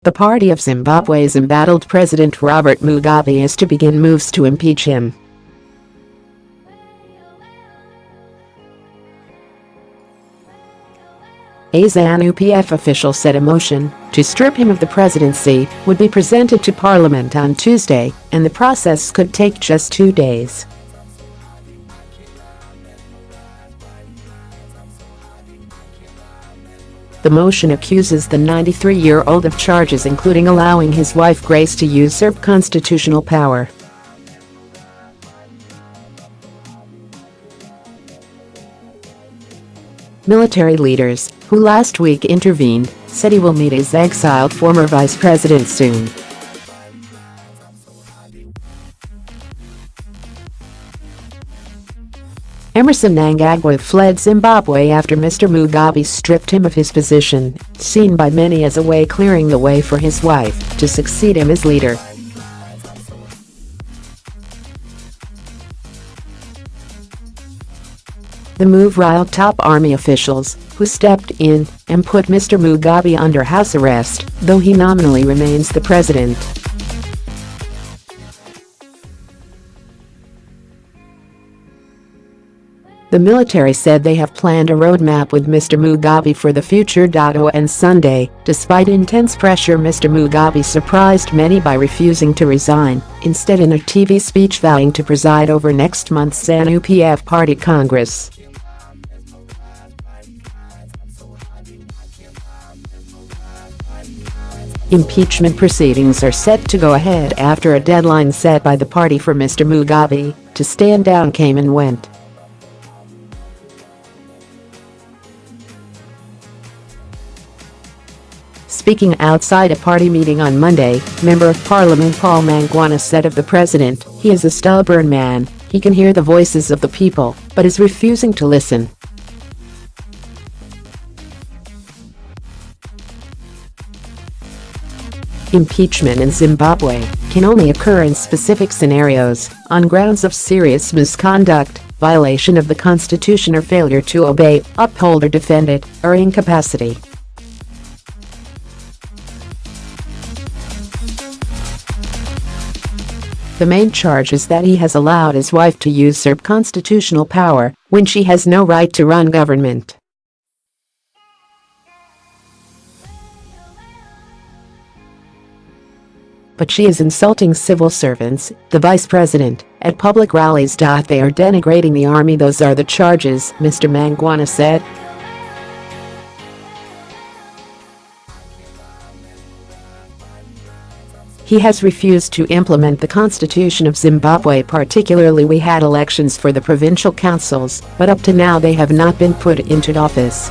The party of Zimbabwe's embattled President Robert Mugabe is to begin moves to impeach him. A Zanu-PF official said a motion to strip him of the presidency would be presented to Parliament on Tuesday, and the process could take just 2 days. The motion accuses the 93-year-old of charges including allowing his wife Grace to usurp constitutional power. Military leaders, who last week intervened, said he will meet his exiled former vice president soon. Mr Mnangagwa fled Zimbabwe after Mr Mugabe stripped him of his position, seen by many as a way clearing the way for his wife to succeed him as leader. The move riled top army officials, who stepped in and put Mr Mugabe under house arrest, though he nominally remains the president. The military said they have planned a roadmap with Mr Mugabe for the future.On Sunday. Despite intense pressure, Mr Mugabe surprised many by refusing to resign, instead in a TV speech vowing to preside over next month's Zanu-PF party congress. Impeachment proceedings are set to go ahead after a deadline set by the party for Mr Mugabe to stand down came and went. Speaking outside a party meeting on Monday, Member of Parliament Paul Mangwana said of the president, "He is a stubborn man, he can hear the voices of the people, but is refusing to listen." Impeachment in Zimbabwe can only occur in specific scenarios, on grounds of serious misconduct, violation of the constitution or failure to obey, uphold or defend it, or incapacity. The main charge is that he has allowed his wife to usurp constitutional power when she has no right to run government. But she is insulting civil servants, the vice president, at public rallies. They are denigrating the army. Those are the charges, Mr Mangwana said. He has refused to implement the constitution of Zimbabwe. Particularly, we had elections for the provincial councils, but up to now they have not been put into office.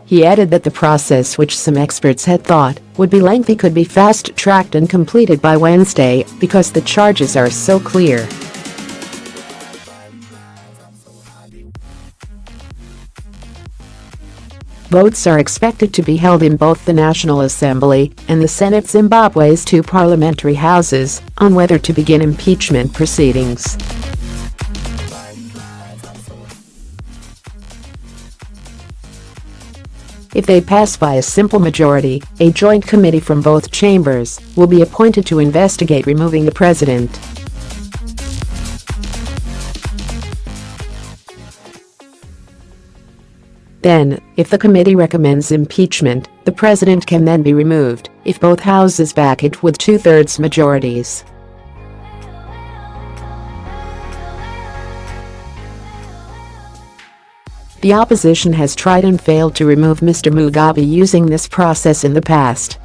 He added that the process, which some experts had thought would be lengthy, could be fast-tracked and completed by Wednesday because the charges are so clear. Votes are expected to be held in both the National Assembly and the Senate, Zimbabwe's two parliamentary houses, on whether to begin impeachment proceedings. If they pass by a simple majority, a joint committee from both chambers will be appointed to investigate removing the president. Then, if the committee recommends impeachment, the president can then be removed if both houses back it with 2/3 majorities. The opposition has tried and failed to remove Mr Mugabe using this process in the past.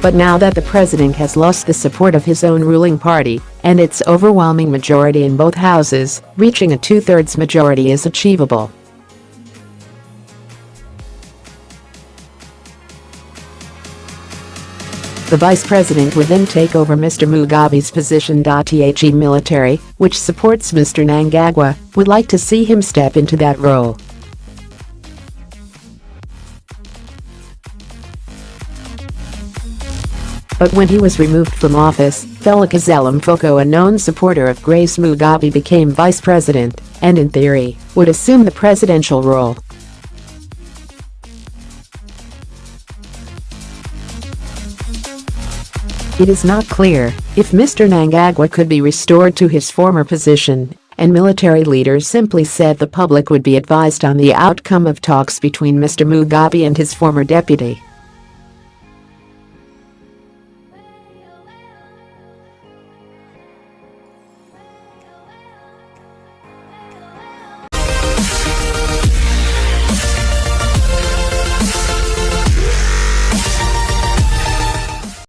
But now that the president has lost the support of his own ruling party and its overwhelming majority in both houses, reaching a 2/3 majority is achievable. The vice president would then take over Mr Mugabe's position.The military, which supports Mr Mnangagwa, would like to see him step into that role. But when he was removed from office, Phelekezela Mphoko, a known supporter of Grace Mugabe, became vice president and, in theory, would assume the presidential role. It is not clear if Mr Mnangagwa could be restored to his former position, and military leaders simply said the public would be advised on the outcome of talks between Mr Mugabe and his former deputy.